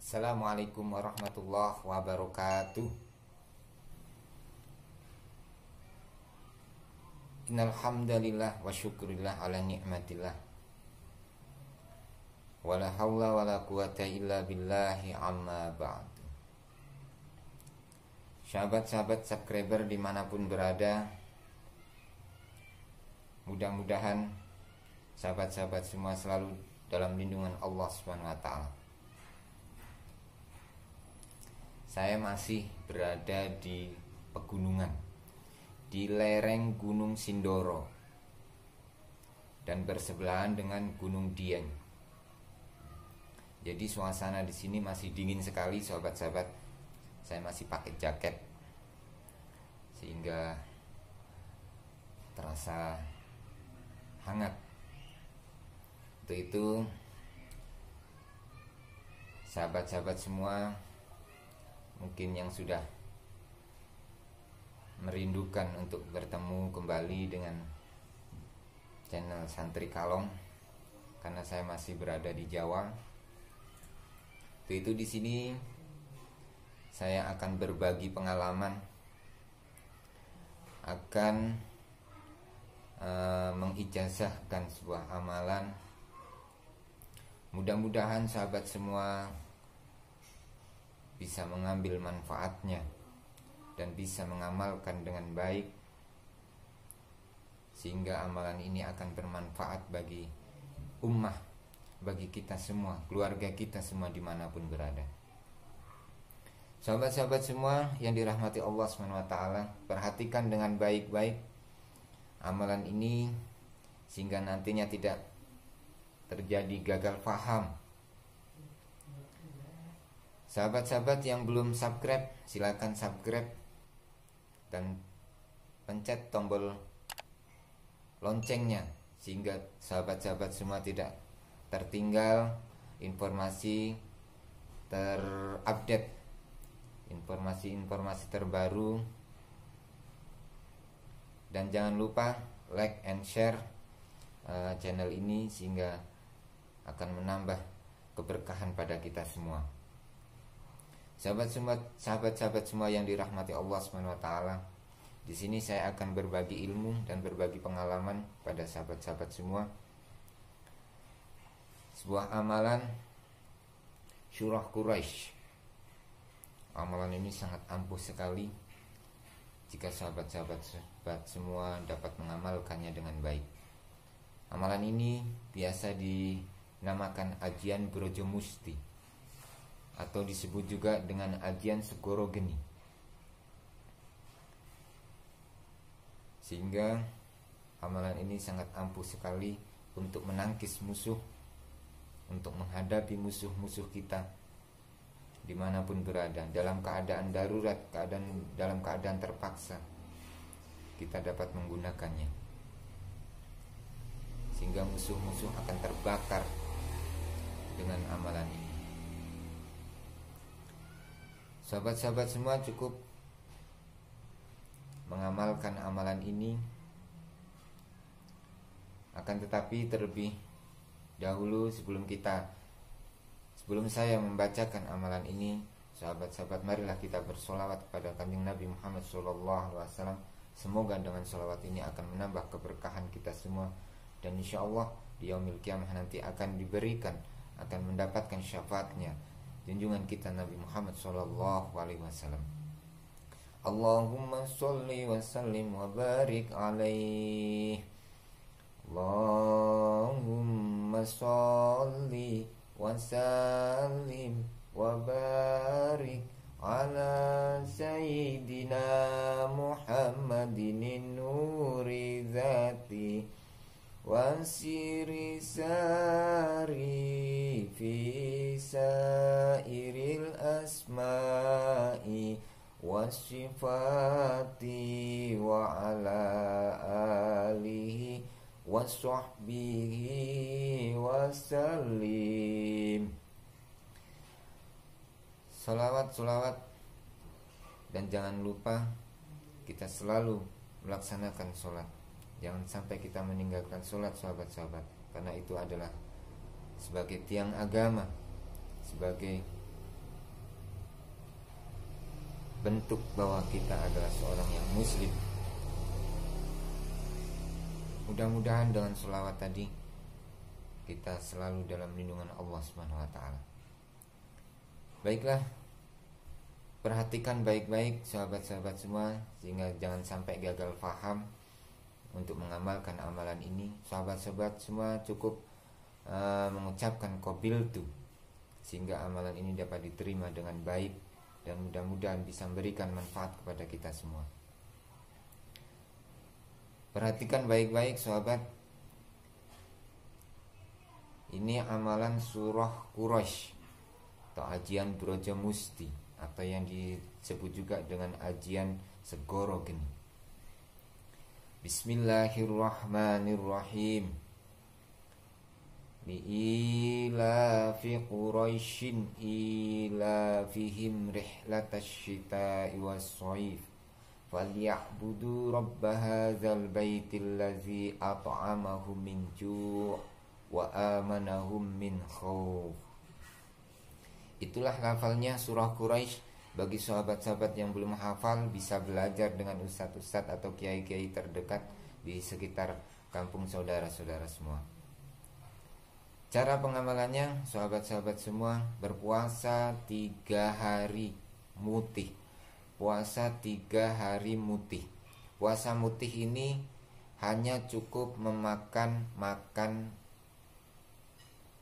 Assalamualaikum warahmatullahi wabarakatuh. Innal hamdalillah wa syukrillah ala ni'matillah. Wala haula wala quwata illa billahi amma ba'du. Sahabat-sahabat subscriber dimanapun berada, mudah-mudahan sahabat-sahabat semua selalu dalam lindungan Allah Subhanahu wa taala. Saya masih berada di pegunungan, di lereng Gunung Sindoro, dan bersebelahan dengan Gunung Dieng. Jadi suasana di sini masih dingin sekali, sahabat-sahabat. Saya masih pakai jaket sehingga terasa hangat. Untuk itu, sahabat-sahabat semua mungkin yang sudah merindukan untuk bertemu kembali dengan channel Santri Kalong, karena saya masih berada di Jawa. Itu di sini saya akan berbagi pengalaman, akan mengijazahkan sebuah amalan. Mudah-mudahan sahabat semua bisa mengambil manfaatnya dan bisa mengamalkan dengan baik, sehingga amalan ini akan bermanfaat bagi ummah, bagi kita semua, keluarga kita semua dimanapun berada. Sahabat-sahabat semua yang dirahmati Allah SWT, perhatikan dengan baik-baik amalan ini sehingga nantinya tidak terjadi gagal paham. Sahabat-sahabat yang belum subscribe, silakan subscribe dan pencet tombol loncengnya sehingga sahabat-sahabat semua tidak tertinggal informasi terupdate, informasi-informasi terbaru. Dan jangan lupa like and share channel ini sehingga akan menambah keberkahan pada kita semua. Sahabat-sahabat semua yang dirahmati Allah SWT, di sini saya akan berbagi ilmu dan berbagi pengalaman pada sahabat-sahabat semua. Sebuah amalan Syurah Quraisy. Amalan ini sangat ampuh sekali jika sahabat-sahabat semua dapat mengamalkannya dengan baik. Amalan ini biasa dinamakan Ajian Brojo Musti, atau disebut juga dengan Ajian Segoro Geni. Sehingga amalan ini sangat ampuh sekali untuk menangkis musuh, untuk menghadapi musuh-musuh kita dimanapun berada. Dalam keadaan darurat, dalam keadaan terpaksa, kita dapat menggunakannya, sehingga musuh-musuh akan terbakar dengan amalan ini. Sahabat-sahabat semua cukup mengamalkan amalan ini. Akan tetapi terlebih dahulu, sebelum saya membacakan amalan ini, sahabat-sahabat, marilah kita bersolawat kepada Kanjeng Nabi Muhammad SAW. Semoga dengan solawat ini akan menambah keberkahan kita semua, dan insya Allah di yaumil qiyamah nanti akan mendapatkan syafaatnya junjungan kita Nabi Muhammad SAW. Allahumma sholli wa sallim wa barik alaihi. Allahumma sholli wa sallim wa barik ala sayyidina Muhammadin nuri dzati wasiri sari fi sairil asma'i wasifati wa ala alihi wa sahbihi wasallim. Salawat dan jangan lupa kita selalu melaksanakan sholat. Jangan sampai kita meninggalkan sholat, sahabat-sahabat, karena itu adalah sebagai tiang agama, sebagai bentuk bahwa kita adalah seorang yang muslim. Mudah-mudahan dengan sholawat tadi kita selalu dalam lindungan Allah Subhanahu wa taala. Baiklah, perhatikan baik-baik sahabat-sahabat semua, sehingga jangan sampai gagal faham untuk mengamalkan amalan ini. Sahabat-sahabat semua cukup mengucapkan qabiltu, sehingga amalan ini dapat diterima dengan baik dan mudah-mudahan bisa memberikan manfaat kepada kita semua. Perhatikan baik-baik sahabat, ini amalan surah Quraisy atau ajian Brajamusti, atau yang disebut juga dengan ajian Segoro Geni. Bismillahirrahmanirrahim. Li'ilafi Quraisyin ilafihim rihlatash shita'i was-shayf falya'budu rabb hadzal baitil ladzi at'amahum min ju' wa amanahum min khauf. Itulah lafalnya surah Quraisy. Bagi sahabat-sahabat yang belum hafal, bisa belajar dengan ustadz-ustadz atau kiai-kiai terdekat di sekitar kampung saudara-saudara semua. Cara pengamalannya, sahabat-sahabat semua, berpuasa 3 hari mutih. Puasa 3 hari mutih. Puasa mutih ini hanya cukup makan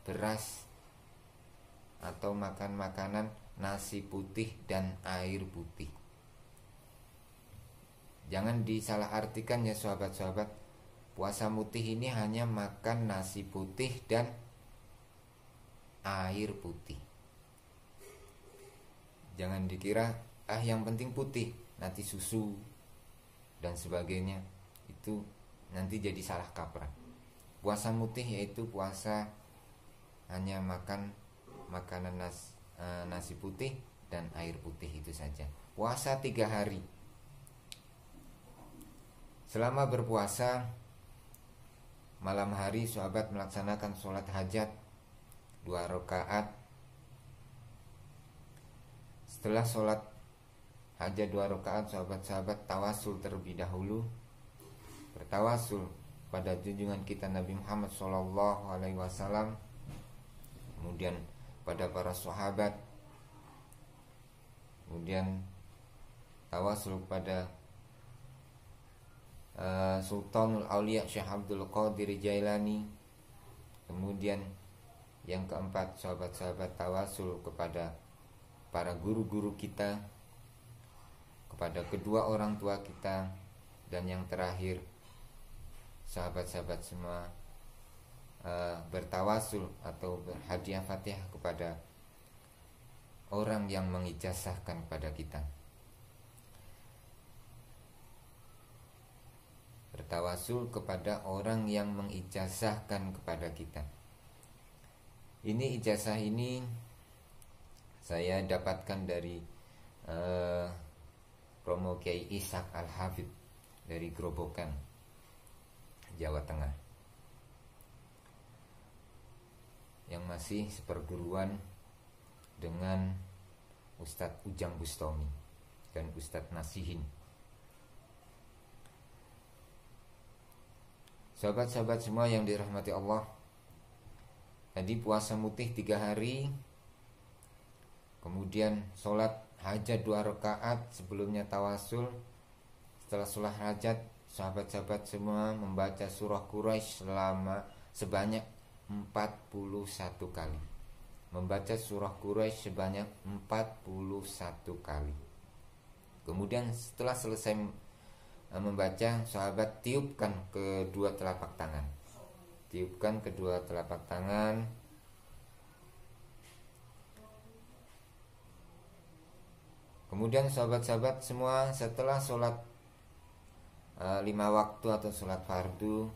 beras atau makan makanan nasi putih dan air putih. Jangan disalahartikan ya sahabat-sahabat. Puasa mutih ini hanya makan nasi putih dan air putih. Jangan dikira yang penting putih, nanti susu dan sebagainya, itu nanti jadi salah kaprah. Puasa mutih yaitu puasa hanya makan makanan nasi putih dan air putih, itu saja. Puasa 3 hari. Selama berpuasa, malam hari sahabat melaksanakan sholat hajat 2 rakaat. Setelah sholat hajat 2 rakaat, sahabat-sahabat tawasul terlebih dahulu. Bertawasul pada junjungan kita Nabi Muhammad SAW, kemudian pada para sahabat, kemudian tawasul pada Sultanul Aulia Syekh Abdul Qadir Jailani. Kemudian yang keempat, sahabat-sahabat tawasul kepada para guru-guru kita, kepada kedua orang tua kita, dan yang terakhir, sahabat-sahabat semua bertawasul atau berhadiah Fatihah kepada orang yang mengijazahkan kepada kita. Bertawasul kepada orang yang mengijazahkan kepada kita. Ini ijazah ini saya dapatkan dari Romo Kiai Ishak Al-Hafidh dari Grobogan, Jawa Tengah, yang masih seperguruan dengan Ustadz Ujang Bustomi dan Ustadz Nasihin. Sahabat-sahabat semua yang dirahmati Allah, tadi puasa mutih 3 hari, kemudian sholat hajat 2 rakaat, sebelumnya tawasul. Setelah sholat hajat, sahabat-sahabat semua membaca surah Quraisy sebanyak 41 kali. Membaca surah Quraisy sebanyak 41 kali. Kemudian setelah selesai membaca, sahabat tiupkan kedua telapak tangan. Tiupkan kedua telapak tangan. Kemudian sahabat-sahabat semua, setelah sholat 5 waktu atau sholat fardu,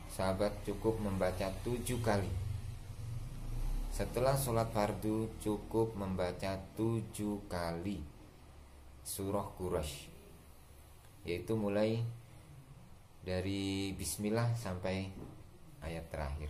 sahabat cukup membaca 7 kali. Setelah sholat fardu cukup membaca 7 kali surah Quraisy, yaitu mulai dari bismillah sampai ayat terakhir.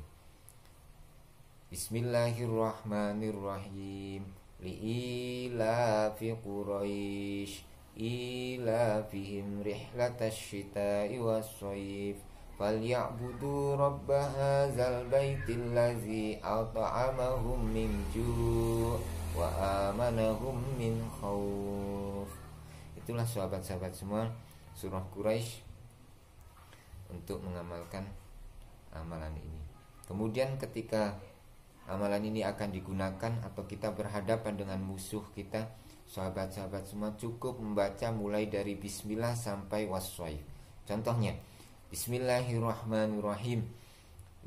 Bismillahirrahmanirrahim. li'ilafi Quraisy ilafihim rihlatash syita'i was-shayf falyabudu rabb hadzal baitil ladzi at'amahum min ju' wa amanahum min khauf. Itulah sahabat-sahabat semua, surah Quraisy untuk mengamalkan amalan ini. Kemudian ketika amalan ini akan digunakan atau kita berhadapan dengan musuh kita, sahabat-sahabat semua cukup membaca mulai dari bismillah sampai was-shayf. Contohnya, bismillahirrahmanirrahim,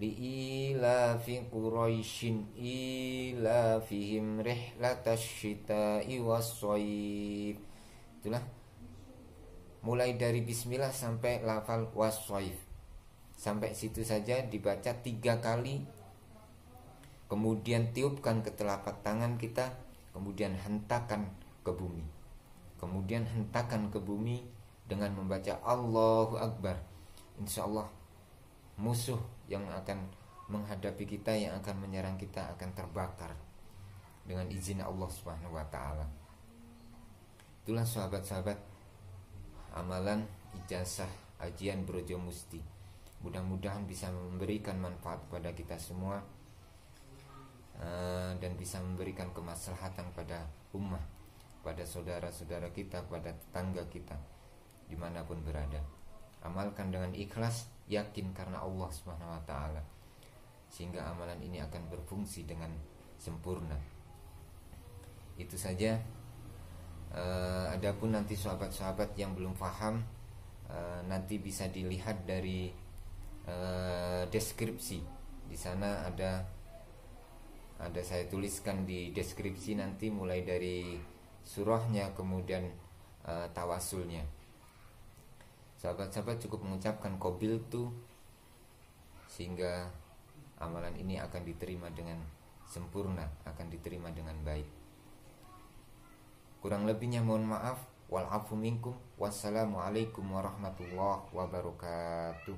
li'ilafi Quraisyin ilafihim rihlatash syita'i was-shayf. Itulah mulai dari bismillah sampai lafal was-shayf. Sampai situ saja dibaca 3 kali. Kemudian tiupkan ke telapak tangan kita, kemudian hentakan ke bumi. Kemudian hentakan ke bumi dengan membaca Allahu Akbar. Insya Allah musuh yang akan menghadapi kita, yang akan menyerang kita akan terbakar dengan izin Allah Subhanahu wa taala. Itulah sahabat-sahabat amalan ijazah ajian Brojo Musti. Mudah-mudahan bisa memberikan manfaat kepada kita semua, dan bisa memberikan kemaslahatan pada ummah, pada saudara-saudara kita, pada tetangga kita dimanapun berada. Amalkan dengan ikhlas, yakin karena Allah Subhanahu wa taala, sehingga amalan ini akan berfungsi dengan sempurna. Itu saja. Adapun nanti sahabat-sahabat yang belum paham, nanti bisa dilihat dari deskripsi. Di sana ada saya tuliskan di deskripsi nanti mulai dari surahnya, kemudian tawasulnya. Sahabat-sahabat cukup mengucapkan qabiltu, sehingga amalan ini akan diterima dengan sempurna, akan diterima dengan baik. Kurang lebihnya mohon maaf. Wal afu minkum. Wassalamualaikum warahmatullahi wabarakatuh.